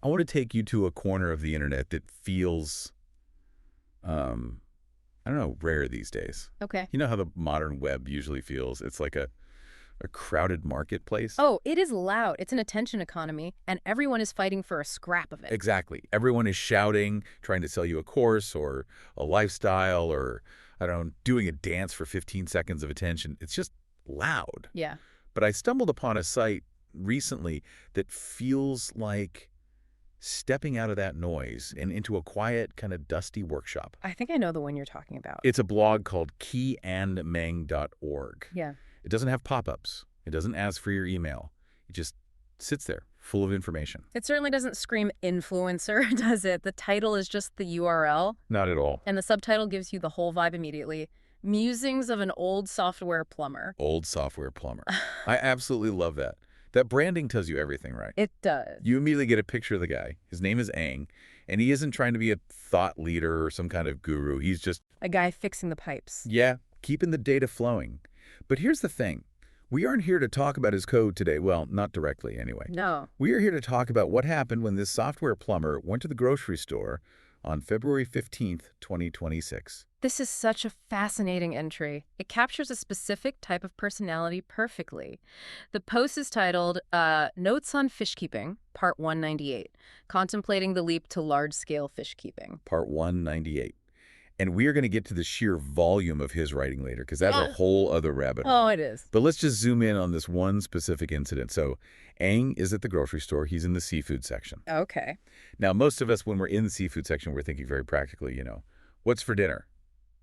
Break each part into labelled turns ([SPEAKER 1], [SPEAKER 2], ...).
[SPEAKER 1] I want to take you to a corner of the internet that feels, I don't know, rare these days.
[SPEAKER 2] Okay.
[SPEAKER 1] You know how the modern web usually feels? It's like a crowded marketplace.
[SPEAKER 2] Oh, it is loud. It's an attention economy, and everyone is fighting for a scrap of it.
[SPEAKER 1] Exactly. Everyone is shouting, trying to sell you a course or a lifestyle or, I don't know, doing a dance for 15 seconds of attention. It's just loud.
[SPEAKER 2] Yeah.
[SPEAKER 1] But I stumbled upon a site recently that feels like stepping out of that noise and into a quiet, kind of dusty workshop.
[SPEAKER 2] I think I know the one you're talking about.
[SPEAKER 1] It's a blog called keyandmeng.org.
[SPEAKER 2] Yeah.
[SPEAKER 1] It doesn't have pop-ups. It doesn't ask for your email. It just sits there, full of information.
[SPEAKER 2] It certainly doesn't scream influencer, does it? The title is just the URL.
[SPEAKER 1] Not at all.
[SPEAKER 2] And the subtitle gives you the whole vibe immediately. Musings of an old software plumber.
[SPEAKER 1] Old software plumber. I absolutely love that. That branding tells you everything, right?
[SPEAKER 2] It does.
[SPEAKER 1] You immediately get a picture of the guy. His name is Aang, and he isn't trying to be a thought leader or some kind of guru. He's just...
[SPEAKER 2] a guy fixing the pipes.
[SPEAKER 1] yeah, keeping the data flowing. But here's the thing. We aren't here to talk about his code today. Well, not directly anyway.
[SPEAKER 2] No.
[SPEAKER 1] We are here to talk about what happened when this software plumber went to the grocery store on February 15th, 2026.
[SPEAKER 2] This is such a fascinating entry. It captures a specific type of personality perfectly. The post is titled, Notes on Fishkeeping, Part 198, Contemplating the Leap to Large-Scale Fishkeeping.
[SPEAKER 1] Part 198. And we are going to get to the sheer volume of his writing later, because that's a whole other rabbit hole.
[SPEAKER 2] Oh, it is.
[SPEAKER 1] But let's just zoom in on this one specific incident. So Aang is at the grocery store. He's in the seafood section.
[SPEAKER 2] Okay.
[SPEAKER 1] Now, most of us, when we're in the seafood section, we're thinking very practically, what's for dinner?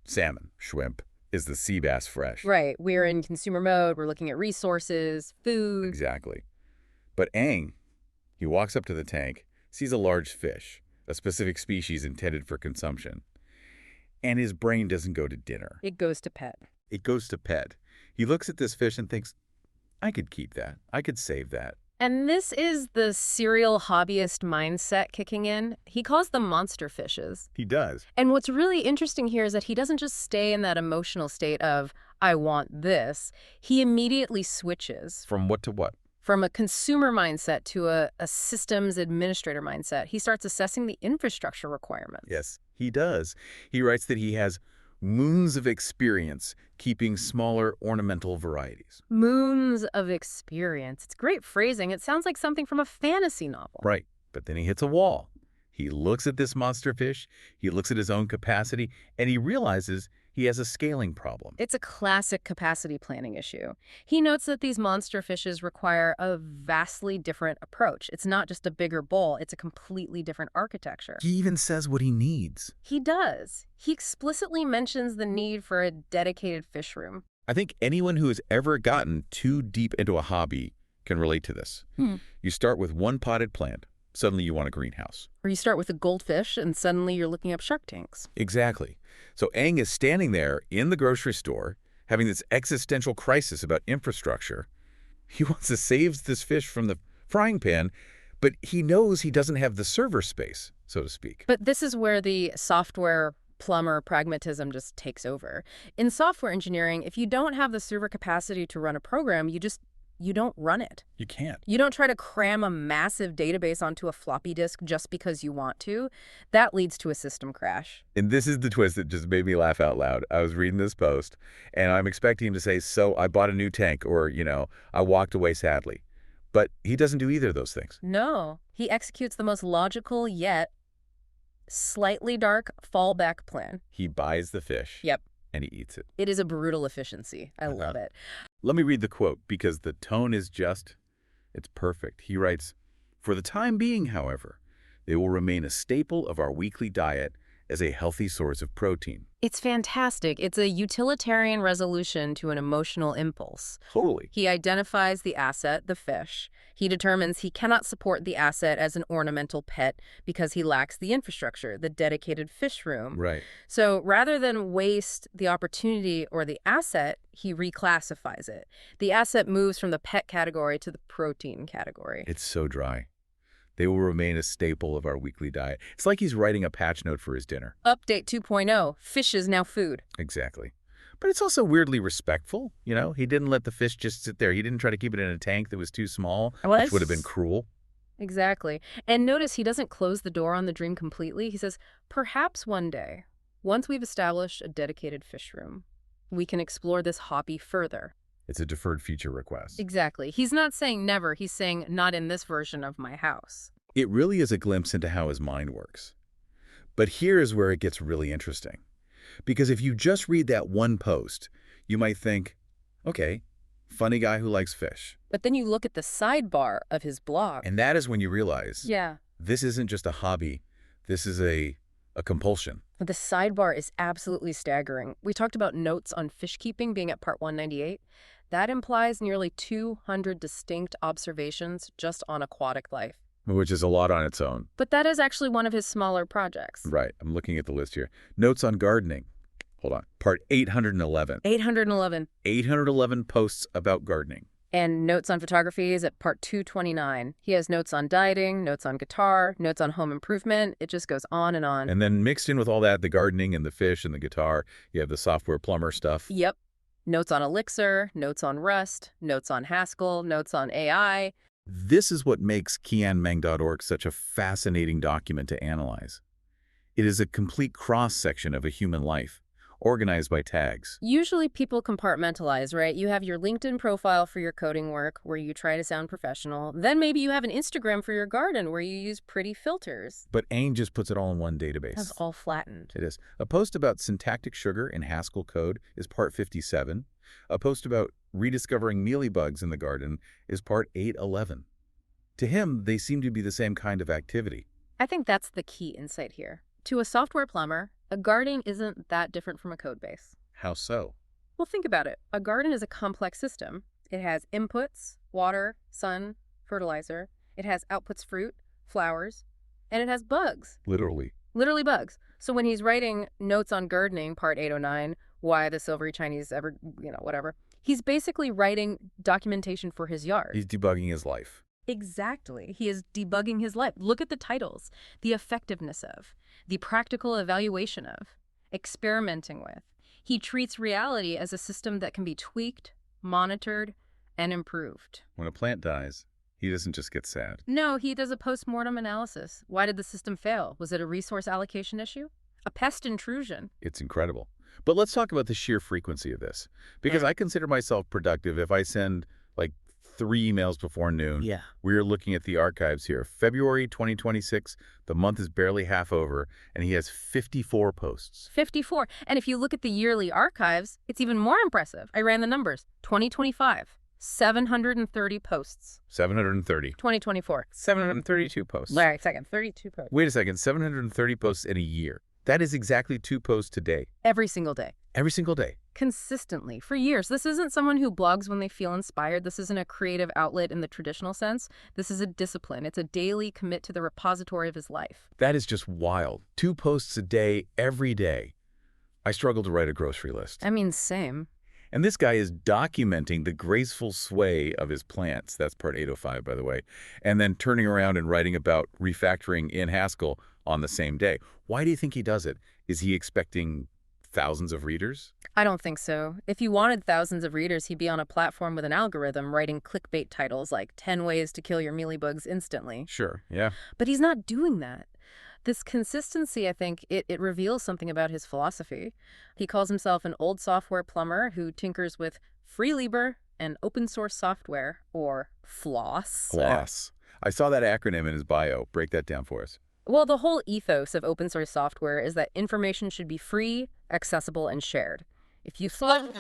[SPEAKER 1] Salmon, shrimp. Is the sea bass fresh?
[SPEAKER 2] Right. We're in consumer mode. We're looking at resources, food.
[SPEAKER 1] Exactly. But Aang, he walks up to the tank, sees a large fish, a specific species intended for consumption. And his brain doesn't go to dinner.
[SPEAKER 2] It goes to pet.
[SPEAKER 1] It goes to pet. He looks at this fish and thinks, I could keep that. I could save that.
[SPEAKER 2] And this is the serial hobbyist mindset kicking in. He calls them monster fishes.
[SPEAKER 1] He does.
[SPEAKER 2] And what's really interesting here is that he doesn't just stay in that emotional state of, I want this. He immediately switches.
[SPEAKER 1] From what to what?
[SPEAKER 2] From a consumer mindset to a systems administrator mindset. He starts assessing the infrastructure requirements.
[SPEAKER 1] Yes, he does. He writes that he has moons of experience keeping smaller ornamental varieties.
[SPEAKER 2] Moons of experience. It's great phrasing. It sounds like something from a fantasy novel.
[SPEAKER 1] Right, but then he hits a wall. He looks at this monster fish, he looks at his own capacity, and he realizes he has a scaling problem.
[SPEAKER 2] It's a classic capacity planning issue. He notes that these monster fishes require a vastly different approach. It's not just a bigger bowl, it's a completely different architecture.
[SPEAKER 1] He even says what he needs.
[SPEAKER 2] He does. He explicitly mentions the need for a dedicated fish room.
[SPEAKER 1] I think anyone who has ever gotten too deep into a hobby can relate to this. You start with one potted plant. Suddenly you want a greenhouse.
[SPEAKER 2] Or you start with a goldfish and suddenly you're looking up shark tanks.
[SPEAKER 1] Exactly. So Aang is standing there in the grocery store having this existential crisis about infrastructure. He wants to save this fish from the frying pan, but he knows he doesn't have the server space, so to speak.
[SPEAKER 2] But this is where the software plumber pragmatism just takes over. In software engineering, if you don't have the server capacity to run a program, you don't run it.
[SPEAKER 1] You can't.
[SPEAKER 2] You don't try to cram a massive database onto a floppy disk just because you want to. That leads to a system crash.
[SPEAKER 1] And this is the twist that just made me laugh out loud. I was reading this post, and I'm expecting him to say, so I bought a new tank, or, I walked away sadly. But he doesn't do either of those things.
[SPEAKER 2] No. He executes the most logical yet slightly dark fallback plan.
[SPEAKER 1] He buys the fish.
[SPEAKER 2] Yep.
[SPEAKER 1] And he eats it.
[SPEAKER 2] It is a brutal efficiency. I love it.
[SPEAKER 1] Let me read the quote, because the tone is it's perfect. He writes, "For the time being, however, they will remain a staple of our weekly diet as a healthy source of protein."
[SPEAKER 2] It's fantastic. It's a utilitarian resolution to an emotional impulse.
[SPEAKER 1] Totally.
[SPEAKER 2] He identifies the asset, the fish. He determines he cannot support the asset as an ornamental pet because he lacks the infrastructure, the dedicated fish room.
[SPEAKER 1] Right.
[SPEAKER 2] So rather than waste the opportunity or the asset, he reclassifies it. The asset moves from the pet category to the protein category.
[SPEAKER 1] It's so dry. They will remain a staple of our weekly diet. It's like he's writing a patch note for his dinner.
[SPEAKER 2] Update 2.0. Fish is now food.
[SPEAKER 1] Exactly. But it's also weirdly respectful. He didn't let the fish just sit there. He didn't try to keep it in a tank that was too small, which would have been cruel.
[SPEAKER 2] Exactly. And notice he doesn't close the door on the dream completely. He says, perhaps one day, once we've established a dedicated fish room, we can explore this hobby further.
[SPEAKER 1] It's a deferred future request.
[SPEAKER 2] Exactly. He's not saying never. He's saying not in this version of my house.
[SPEAKER 1] It really is a glimpse into how his mind works. But here is where it gets really interesting. Because if you just read that one post, you might think, okay, funny guy who likes fish.
[SPEAKER 2] But then you look at the sidebar of his blog.
[SPEAKER 1] And that is when you realize,
[SPEAKER 2] Yeah.
[SPEAKER 1] this isn't just a hobby. This is a compulsion.
[SPEAKER 2] The sidebar is absolutely staggering. We talked about notes on fish keeping being at part 198. That implies nearly 200 distinct observations just on aquatic life.
[SPEAKER 1] Which is a lot on its own.
[SPEAKER 2] But that is actually one of his smaller projects.
[SPEAKER 1] Right. I'm looking at the list here. Notes on gardening. Hold on. Part 811.
[SPEAKER 2] 811.
[SPEAKER 1] 811 posts about gardening.
[SPEAKER 2] And notes on photography is at part 229. He has notes on dieting, notes on guitar, notes on home improvement. It just goes on and on.
[SPEAKER 1] And then mixed in with all that, the gardening and the fish and the guitar, you have the software plumber stuff.
[SPEAKER 2] Yep. Notes on Elixir, notes on Rust, notes on Haskell, notes on AI.
[SPEAKER 1] This is what makes qianmeng.org such a fascinating document to analyze. It is a complete cross-section of a human life, organized by tags.
[SPEAKER 2] Usually people compartmentalize, right? You have your LinkedIn profile for your coding work where you try to sound professional. Then maybe you have an Instagram for your garden where you use pretty filters.
[SPEAKER 1] But Aang just puts it all in one database.
[SPEAKER 2] That's all flattened.
[SPEAKER 1] It is. A post about syntactic sugar in Haskell code is part 57. A post about rediscovering mealybugs in the garden is part 811. To him, they seem to be the same kind of activity.
[SPEAKER 2] I think that's the key insight here. To a software plumber, a garden isn't that different from a code base.
[SPEAKER 1] How so?
[SPEAKER 2] Well, think about it. A garden is a complex system. It has inputs, water, sun, fertilizer. It has outputs, fruit, flowers, and it has bugs.
[SPEAKER 1] Literally.
[SPEAKER 2] Literally bugs. So when he's writing notes on gardening, part 809, why the silvery Chinese ever, whatever, he's basically writing documentation for his yard.
[SPEAKER 1] He's debugging his life.
[SPEAKER 2] Exactly. He is debugging his life. Look at the titles. The effectiveness of, the practical evaluation of, experimenting with. He treats reality as a system that can be tweaked, monitored, and improved.
[SPEAKER 1] When a plant dies, he doesn't just get sad.
[SPEAKER 2] No, he does a post-mortem analysis. Why did the system fail? Was it a resource allocation issue? A pest intrusion?
[SPEAKER 1] It's incredible. But let's talk about the sheer frequency of this. Because I consider myself productive if I send, like, 3 emails before noon.
[SPEAKER 2] Yeah.
[SPEAKER 1] We're looking at the archives here. February 2026, the month is barely half over, and he has 54 posts.
[SPEAKER 2] 54. And if you look at the yearly archives, it's even more impressive. I ran the numbers. 2025, 730 posts.
[SPEAKER 1] 730.
[SPEAKER 2] 2024,
[SPEAKER 3] 732 posts.
[SPEAKER 2] all right, second, 32 posts.
[SPEAKER 1] Wait a second, 730 posts in a year. That is exactly 2 posts today.
[SPEAKER 2] Every single day.
[SPEAKER 1] Every single day.
[SPEAKER 2] Consistently, for years. This isn't someone who blogs when they feel inspired. This isn't a creative outlet in the traditional sense. This is a discipline. It's a daily commit to the repository of his life.
[SPEAKER 1] That is just wild. 2 posts a day, every day. I struggle to write a grocery list.
[SPEAKER 2] I mean, same.
[SPEAKER 1] And this guy is documenting the graceful sway of his plants. That's part 805, by the way. And then turning around and writing about refactoring in Haskell on the same day. Why do you think he does it? Is he expecting thousands of readers?
[SPEAKER 2] I don't think so. If he wanted thousands of readers, he'd be on a platform with an algorithm writing clickbait titles like 10 ways to kill your mealybugs instantly.
[SPEAKER 1] Sure, yeah.
[SPEAKER 2] But he's not doing that. This consistency, I think, it reveals something about his philosophy. He calls himself an old software plumber who tinkers with Freelieber and open source software, or FLOSS.
[SPEAKER 1] FLOSS. I saw that acronym in his bio. Break that down for us.
[SPEAKER 2] Well, the whole ethos of open source software is that information should be free, accessible, and shared. If you doesn't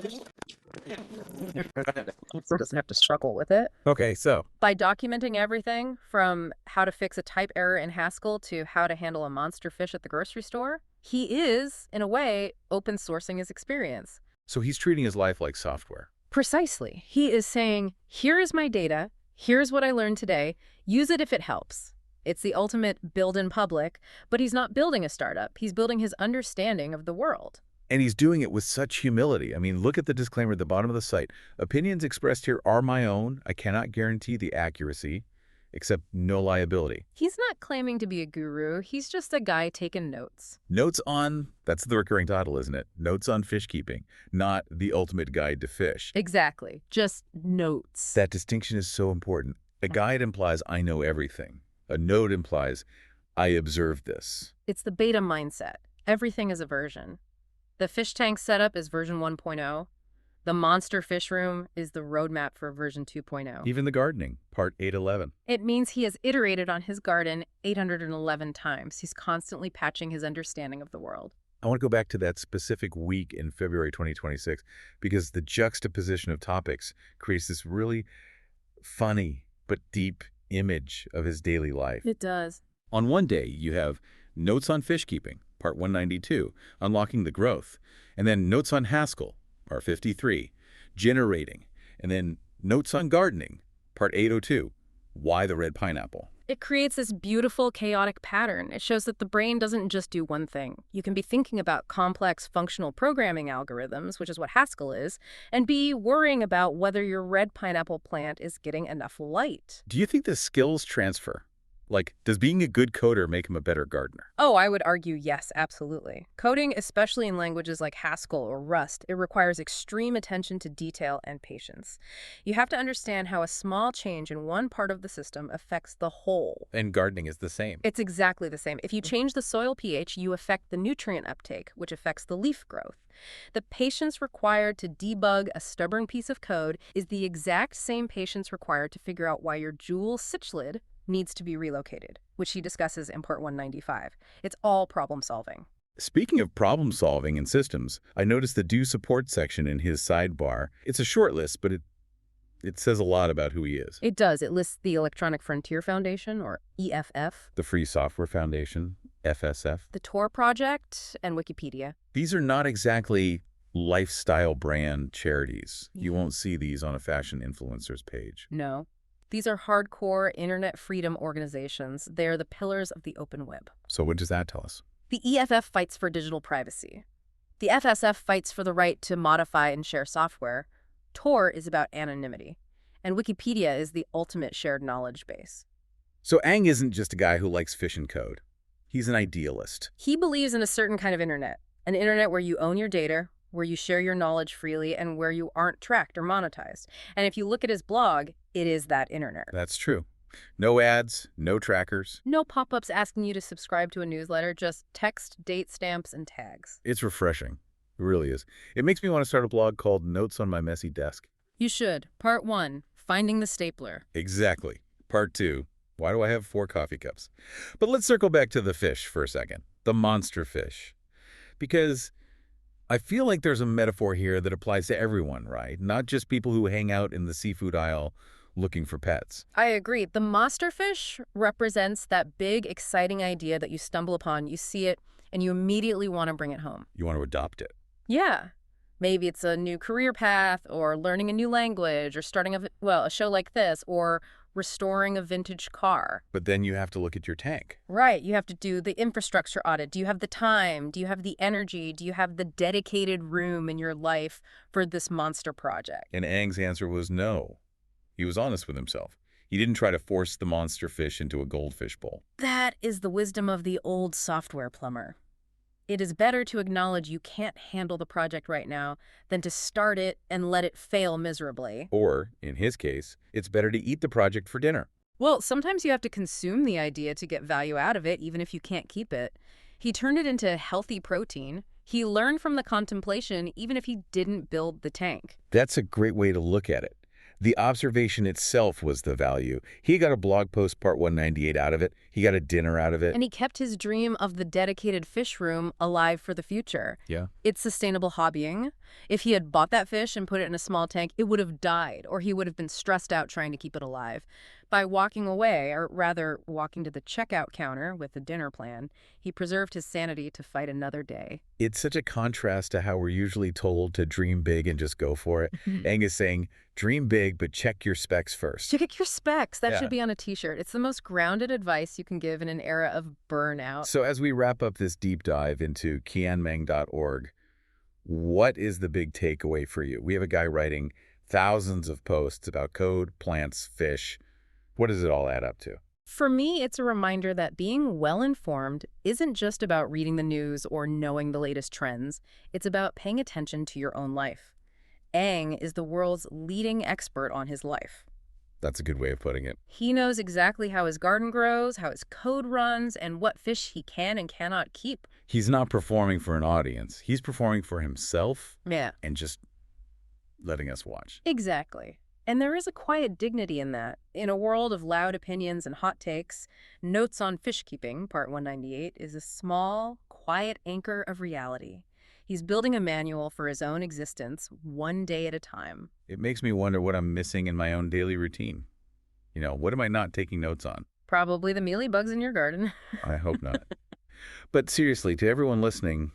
[SPEAKER 2] have to struggle with it.
[SPEAKER 3] Okay, so
[SPEAKER 2] By documenting everything from how to fix a type error in Haskell to how to handle a monster fish at the grocery store, he is, in a way, open sourcing his experience.
[SPEAKER 1] So he's treating his life like software.
[SPEAKER 2] Precisely. He is saying, here is my data, here's what I learned today, use it if it helps. It's the ultimate build in public, but he's not building a startup. He's building his understanding of the world.
[SPEAKER 1] And he's doing it with such humility. I mean, look at the disclaimer at the bottom of the site. Opinions expressed here are my own. I cannot guarantee the accuracy, except no liability.
[SPEAKER 2] He's not claiming to be a guru. He's just a guy taking notes.
[SPEAKER 1] Notes on, that's the recurring title, isn't it? Notes on fish keeping, not the ultimate guide to fish.
[SPEAKER 2] Exactly. Just notes.
[SPEAKER 1] That distinction is so important. A guide implies I know everything. A note implies, I observed this.
[SPEAKER 2] It's the beta mindset. Everything is a version. The fish tank setup is version 1.0. The monster fish room is the roadmap for version 2.0.
[SPEAKER 1] Even the gardening, part 811.
[SPEAKER 2] It means he has iterated on his garden 811 times. He's constantly patching his understanding of the world.
[SPEAKER 1] I want to go back to that specific week in February 2026 because the juxtaposition of topics creates this really funny but deep image of his daily life.
[SPEAKER 2] It does.
[SPEAKER 1] On one day, you have Notes on Fishkeeping, part 192, Unlocking the Growth, and then Notes on Haskell, part 53, Generating, and then Notes on Gardening, part 802, Why the Red Pineapple.
[SPEAKER 2] It creates this beautiful, chaotic pattern. It shows that the brain doesn't just do one thing. You can be thinking about complex functional programming algorithms, which is what Haskell is, and be worrying about whether your red pineapple plant is getting enough light.
[SPEAKER 1] Do you think the skills transfer? Like, does being a good coder make him a better gardener?
[SPEAKER 2] Oh, I would argue yes, absolutely. Coding, especially in languages like Haskell or Rust, it requires extreme attention to detail and patience. You have to understand how a small change in one part of the system affects the whole.
[SPEAKER 1] And gardening is the same.
[SPEAKER 2] It's exactly the same. If you change the soil pH, you affect the nutrient uptake, which affects the leaf growth. The patience required to debug a stubborn piece of code is the exact same patience required to figure out why your jewel citchlid needs to be relocated, which he discusses in part 195. It's all problem solving.
[SPEAKER 1] Speaking of problem solving and systems, I noticed the Do Support section in his sidebar. It's a short list, but it says a lot about who he is.
[SPEAKER 2] It does. It lists the Electronic Frontier Foundation, or EFF,
[SPEAKER 1] The Free Software Foundation, FSF.
[SPEAKER 2] the Tor Project, and Wikipedia.
[SPEAKER 1] These are not exactly lifestyle brand charities. You won't see these on a fashion influencer's page.
[SPEAKER 2] No. These are hardcore internet freedom organizations. They're the pillars of the open web.
[SPEAKER 1] So what does that tell us?
[SPEAKER 2] The EFF fights for digital privacy. The FSF fights for the right to modify and share software. Tor is about anonymity. And Wikipedia is the ultimate shared knowledge base.
[SPEAKER 1] So Ang isn't just a guy who likes fish and code. He's an idealist.
[SPEAKER 2] He believes in a certain kind of internet. An internet where you own your data, where you share your knowledge freely, and where you aren't tracked or monetized. And if you look at his blog, it is that internet.
[SPEAKER 1] That's true. No ads, no trackers.
[SPEAKER 2] No pop-ups asking you to subscribe to a newsletter, just text, date stamps, and tags.
[SPEAKER 1] It's refreshing. It really is. It makes me want to start a blog called Notes on My Messy Desk.
[SPEAKER 2] You should. Part 1, Finding the Stapler.
[SPEAKER 1] Exactly. Part 2, Why do I have 4 coffee cups? But let's circle back to the fish for a second. The monster fish. Because I feel like there's a metaphor here that applies to everyone, right? Not just people who hang out in the seafood aisle looking for pets.
[SPEAKER 2] I agree. The monster fish represents that big, exciting idea that you stumble upon, you see it, and you immediately want to bring it home.
[SPEAKER 1] You want to adopt it.
[SPEAKER 2] Yeah. Maybe it's a new career path, or learning a new language, or starting a show like this, or restoring a vintage car.
[SPEAKER 1] But then you have to look at your tank.
[SPEAKER 2] Right. You have to do the infrastructure audit. Do you have the time? Do you have the energy? Do you have the dedicated room in your life for this monster project?
[SPEAKER 1] And Ang's answer was no. He was honest with himself. He didn't try to force the monster fish into a goldfish bowl.
[SPEAKER 2] That is the wisdom of the old software plumber. It is better to acknowledge you can't handle the project right now than to start it and let it fail miserably.
[SPEAKER 1] Or, in his case, it's better to eat the project for dinner.
[SPEAKER 2] Well, sometimes you have to consume the idea to get value out of it, even if you can't keep it. He turned it into healthy protein. He learned from the contemplation, even if he didn't build the tank.
[SPEAKER 1] That's a great way to look at it. The observation itself was the value. He got a blog post part 198 out of it. He got a dinner out of it.
[SPEAKER 2] And he kept his dream of the dedicated fish room alive for the future.
[SPEAKER 1] Yeah.
[SPEAKER 2] It's sustainable hobbying. If he had bought that fish and put it in a small tank, it would have died, or he would have been stressed out trying to keep it alive. By walking away, or rather walking to the checkout counter with the dinner plan, he preserved his sanity to fight another day.
[SPEAKER 1] It's such a contrast to how we're usually told to dream big and just go for it. Ang is saying, dream big, but check your specs first.
[SPEAKER 2] Check your specs. That
[SPEAKER 1] Yeah.
[SPEAKER 2] should be on a t-shirt. It's the most grounded advice you can give in an era of burnout.
[SPEAKER 1] So as we wrap up this deep dive into kianmeng.org, what is the big takeaway for you? We have a guy writing thousands of posts about code, plants, fish. What does it all add up to?
[SPEAKER 2] For me, it's a reminder that being well-informed isn't just about reading the news or knowing the latest trends. It's about paying attention to your own life. Ang is the world's leading expert on his life.
[SPEAKER 1] That's a good way of putting it.
[SPEAKER 2] He knows exactly how his garden grows, how his code runs, and what fish he can and cannot keep.
[SPEAKER 1] He's not performing for an audience. He's performing for himself
[SPEAKER 2] Yeah.
[SPEAKER 1] and just letting us watch.
[SPEAKER 2] Exactly. And there is a quiet dignity in that. In a world of loud opinions and hot takes, Notes on Fishkeeping, Part 198, is a small, quiet anchor of reality. He's building a manual for his own existence, one day at a time.
[SPEAKER 1] It makes me wonder what I'm missing in my own daily routine. What am I not taking notes on?
[SPEAKER 2] Probably the mealybugs in your garden.
[SPEAKER 1] I hope not. But seriously, to everyone listening,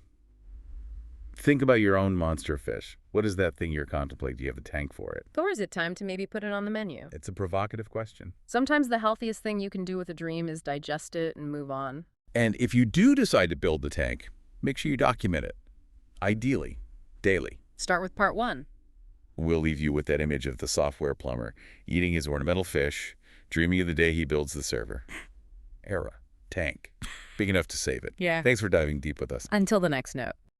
[SPEAKER 1] think about your own monster fish. What is that thing you're contemplating? Do you have a tank for it?
[SPEAKER 2] Or is it time to maybe put it on the menu?
[SPEAKER 1] It's a provocative question.
[SPEAKER 2] Sometimes the healthiest thing you can do with a dream is digest it and move on.
[SPEAKER 1] And if you do decide to build the tank, make sure you document it. Ideally, daily.
[SPEAKER 2] Start with Part 1.
[SPEAKER 1] We'll leave you with that image of the software plumber eating his ornamental fish, dreaming of the day he builds the server. Era. Tank. Big enough to save it.
[SPEAKER 2] Yeah.
[SPEAKER 1] Thanks for diving deep with us.
[SPEAKER 2] Until the next note.